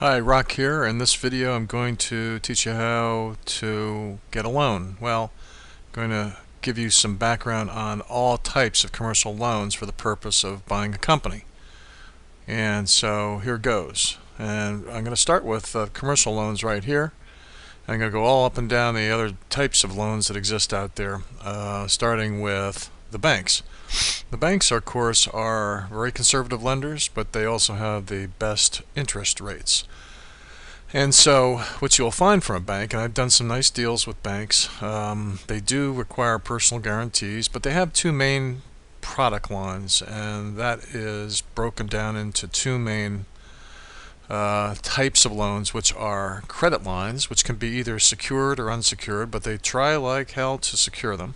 Hi, Rock here. In this video I'm going to teach you how to get a loan. Well, I'm going to give you some background on all types of commercial loans for the purpose of buying a company. And so here goes. And I'm going to start with commercial loans right here. I'm going to go all up and down the other types of loans that exist out there, starting with the banks. The banks, of course, are very conservative lenders, but they also have the best interest rates. And so what you'll find from a bank, and I've done some nice deals with banks, they do require personal guarantees, but they have two main product lines, and that is broken down into two main types of loans, which are credit lines, which can be either secured or unsecured, but they try like hell to secure them,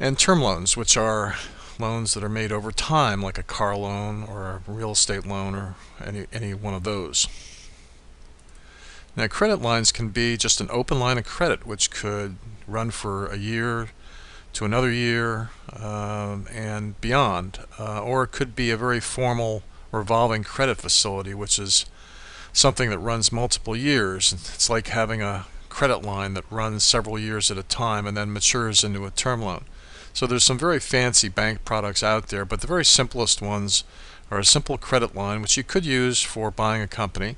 and term loans, which are loans that are made over time, like a car loan or a real estate loan or any one of those. Now, credit lines can be just an open line of credit, which could run for a year to another year and beyond, or it could be a very formal revolving credit facility, which is something that runs multiple years. It's like having a credit line that runs several years at a time and then matures into a term loan. So there's some very fancy bank products out there, but the very simplest ones are a simple credit line, which you could use for buying a company,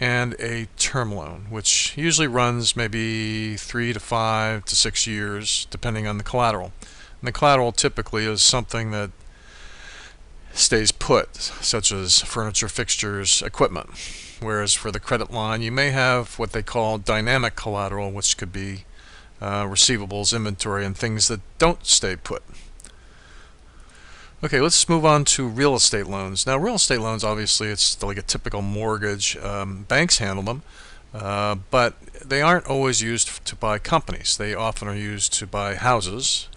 and a term loan, which usually runs maybe 3 to 5 to 6 years, depending on the collateral. And the collateral typically is something that stays put, such as furniture, fixtures, equipment. Whereas for the credit line, you may have what they call dynamic collateral, which could be receivables, inventory, and things that don't stay put. Okay, let's move on to real estate loans. Now, real estate loans, obviously, it's like a typical mortgage. Banks handle them, but they aren't always used to buy companies. They often are used to buy houses.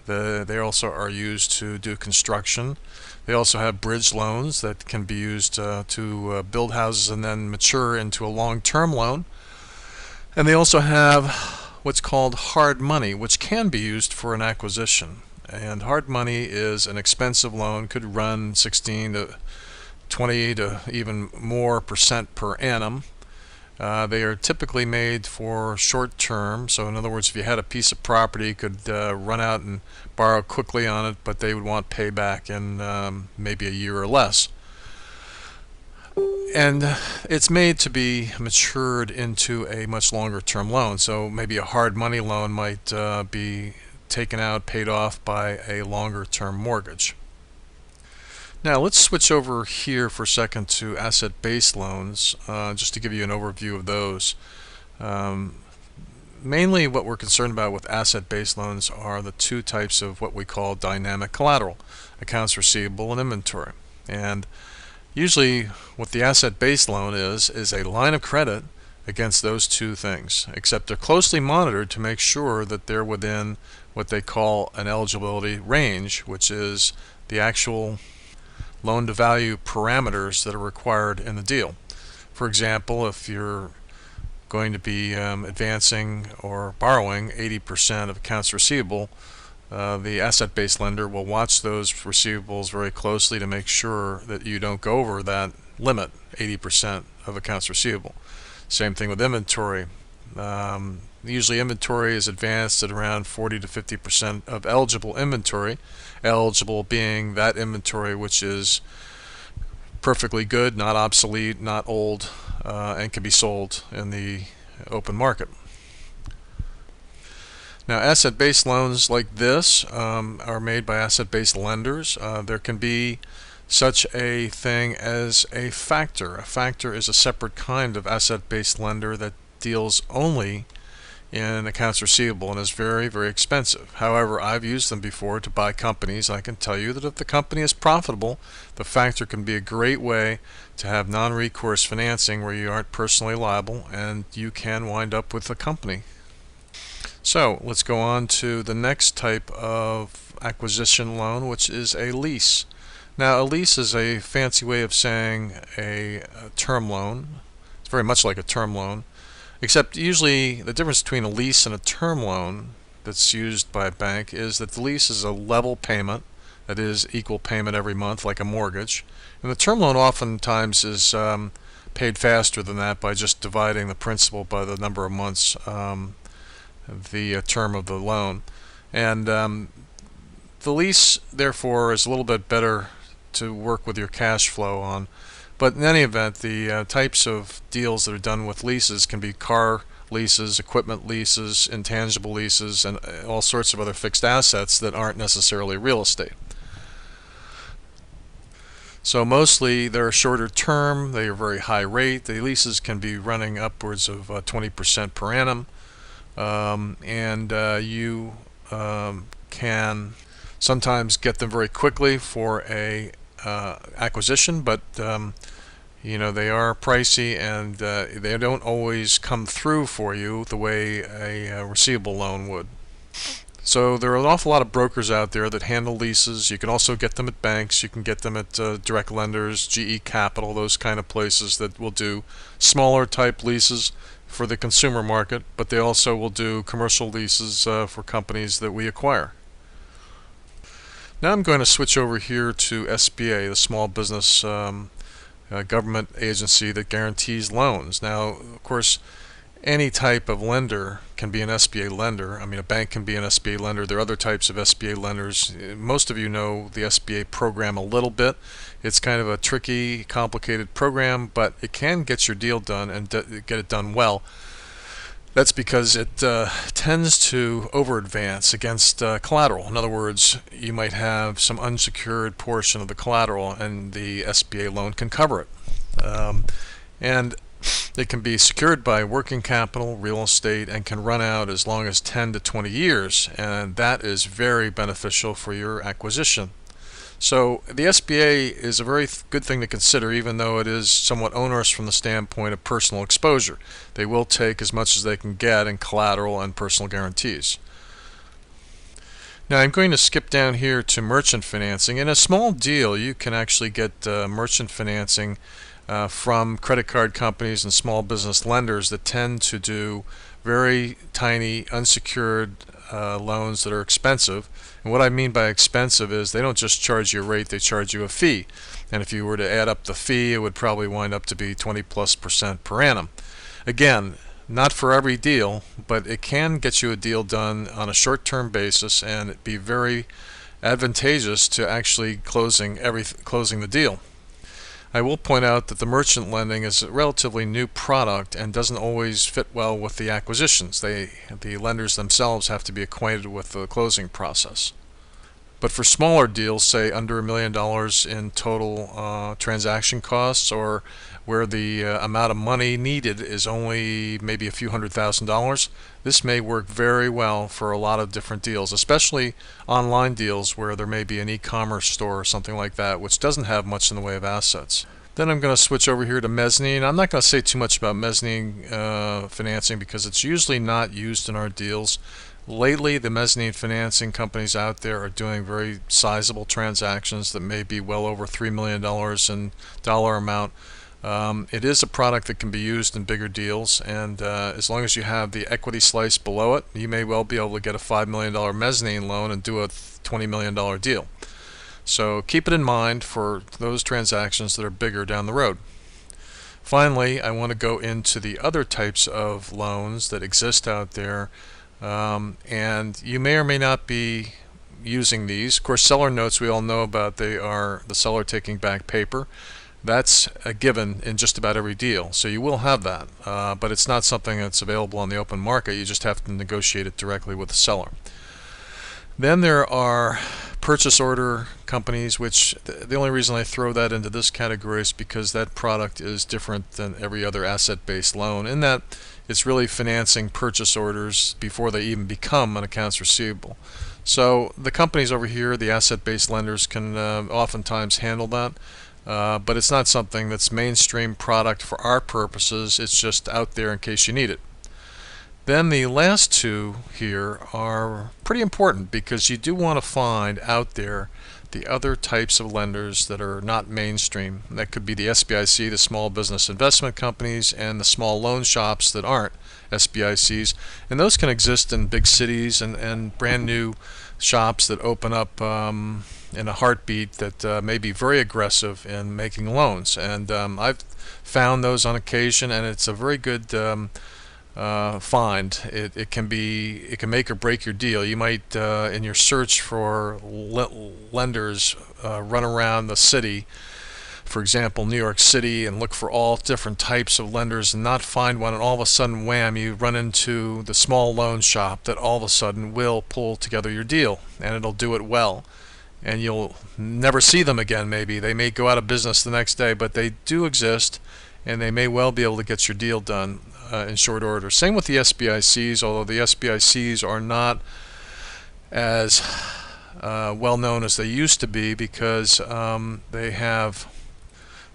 They also are used to do construction. They also have bridge loans that can be used to build houses and then mature into a long-term loan. And they also have what's called hard money, which can be used for an acquisition. And hard money is an expensive loan, could run 16 to 20 to even more percent per annum. They are typically made for short term, so in other words, if you had a piece of property, you could run out and borrow quickly on it, but they would want payback in maybe a year or less. And it's made to be matured into a much longer term loan, so maybe a hard money loan might be taken out, paid off by a longer term mortgage. Now let's switch over here for a second to asset-based loans, just to give you an overview of those. Mainly what we're concerned about with asset-based loans are the two types of what we call dynamic collateral, accounts receivable and inventory. And usually what the asset-based loan is a line of credit against those two things, except they're closely monitored to make sure that they're within what they call an eligibility range, which is the actual loan-to-value parameters that are required in the deal. For example, if you're going to be advancing or borrowing 80% of accounts receivable, the asset-based lender will watch those receivables very closely to make sure that you don't go over that limit, 80% of accounts receivable. Same thing with inventory. Usually inventory is advanced at around 40 to 50% of eligible inventory, eligible being that inventory which is perfectly good, not obsolete, not old, and can be sold in the open market. Now, asset-based loans like this are made by asset-based lenders. There can be such a thing as a factor. A factor is a separate kind of asset-based lender that deals only in accounts receivable and is very, very expensive. However, I've used them before to buy companies. I can tell you that if the company is profitable, the factor can be a great way to have non-recourse financing where you aren't personally liable and you can wind up with a company. So let's go on to the next type of acquisition loan, which is a lease. Now, a lease is a fancy way of saying a term loan. It's very much like a term loan, except usually the difference between a lease and a term loan that's used by a bank is that the lease is a level payment, that is equal payment every month like a mortgage, and the term loan oftentimes is paid faster than that by just dividing the principal by the number of months, the term of the loan. And the lease, therefore, is a little bit better to work with your cash flow on. But in any event, the types of deals that are done with leases can be car leases, equipment leases, intangible leases, and all sorts of other fixed assets that aren't necessarily real estate. So mostly they're shorter term, they are very high rate. The leases can be running upwards of 20% per annum, and you can sometimes get them very quickly for a acquisition, but they are pricey, and they don't always come through for you the way a receivable loan would. So there are an awful lot of brokers out there that handle leases. You can also get them at banks. You can get them at direct lenders, GE Capital, those kind of places that will do smaller type leases for the consumer market, but they also will do commercial leases for companies that we acquire. Now I'm going to switch over here to SBA, the Small Business Government Agency that guarantees loans. Now, of course, any type of lender can be an SBA lender. I mean, a bank can be an SBA lender. There are other types of SBA lenders. Most of you know the SBA program a little bit. It's kind of a tricky, complicated program, but it can get your deal done and get it done well. That's because it tends to over-advance against collateral. In other words, you might have some unsecured portion of the collateral, and the SBA loan can cover it. And it can be secured by working capital, real estate, and can run out as long as 10 to 20 years, and that is very beneficial for your acquisition. So the SBA is a very good thing to consider, even though it is somewhat onerous from the standpoint of personal exposure. They will take as much as they can get in collateral and personal guarantees. Now I'm going to skip down here to merchant financing. In a small deal, you can actually get merchant financing from credit card companies and small business lenders that tend to do very tiny unsecured loans that are expensive. And what I mean by expensive is they don't just charge you a rate, they charge you a fee. And if you were to add up the fee, it would probably wind up to be 20+% per annum. Again, not for every deal, but it can get you a deal done on a short-term basis, and it'd be very advantageous to actually closing the deal. I will point out that the merchant lending is a relatively new product and doesn't always fit well with the acquisitions. The lenders themselves have to be acquainted with the closing process. But for smaller deals, say under $1 million in total transaction costs, or where the amount of money needed is only maybe a few $100,000, this may work very well for a lot of different deals, especially online deals where there may be an e-commerce store or something like that, which doesn't have much in the way of assets. Then I'm going to switch over here to mezzanine. I'm not going to say too much about mezzanine financing because it's usually not used in our deals. Lately, the mezzanine financing companies out there are doing very sizable transactions that may be well over $3 million in dollar amount. It is a product that can be used in bigger deals, and as long as you have the equity slice below it, you may well be able to get a $5 million mezzanine loan and do a $20 million deal. So keep it in mind for those transactions that are bigger down the road. Finally, I want to go into the other types of loans that exist out there, and you may or may not be using these. Of course, seller notes we all know about. They are the seller taking back paper. That's a given in just about every deal, so you will have that, but it's not something that's available on the open market. You just have to negotiate it directly with the seller. Then there are purchase order companies, which the only reason I throw that into this category is because that product is different than every other asset-based loan in that it's really financing purchase orders before they even become an accounts receivable. So the companies over here, the asset-based lenders, can oftentimes handle that. But it's not something that's mainstream product for our purposes. It's just out there in case you need it. Then the last two here are pretty important because you do want to find out there the other types of lenders that are not mainstream. That could be the SBIC, the small business investment companies, and the small loan shops that aren't SBICs. And those can exist in big cities and brand new shops that open up in a heartbeat that may be very aggressive in making loans. And I've found those on occasion, and it's a very good find. It can make or break your deal. You might, in your search for lenders, run around the city, for example New York City, and look for all different types of lenders and not find one, and all of a sudden, wham, you run into the small loan shop that all of a sudden will pull together your deal, and it'll do it well. And you'll never see them again. Maybe they may go out of business the next day, but they do exist, and they may well be able to get your deal done in short order. Same with the SBICs, although the SBICs are not as well known as they used to be, because they have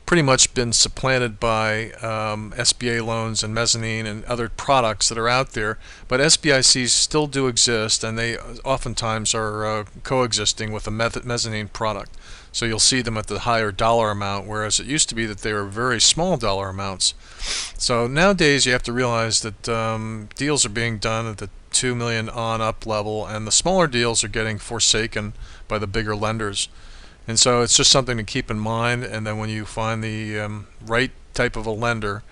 pretty much been supplanted by SBA loans and mezzanine and other products that are out there. But SBICs still do exist, and they oftentimes are coexisting with a mezzanine product. So you'll see them at the higher dollar amount, whereas it used to be that they were very small dollar amounts. So nowadays you have to realize that deals are being done at the 2 million on up level, and the smaller deals are getting forsaken by the bigger lenders. And so it's just something to keep in mind, and then when you find the right type of a lender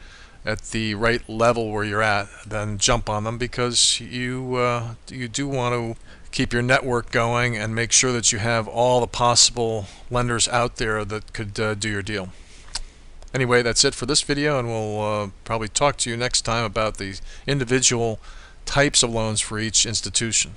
at the right level where you're at, then jump on them, because you do want to keep your network going and make sure that you have all the possible lenders out there that could do your deal. Anyway, that's it for this video, and we'll probably talk to you next time about the individual types of loans for each institution.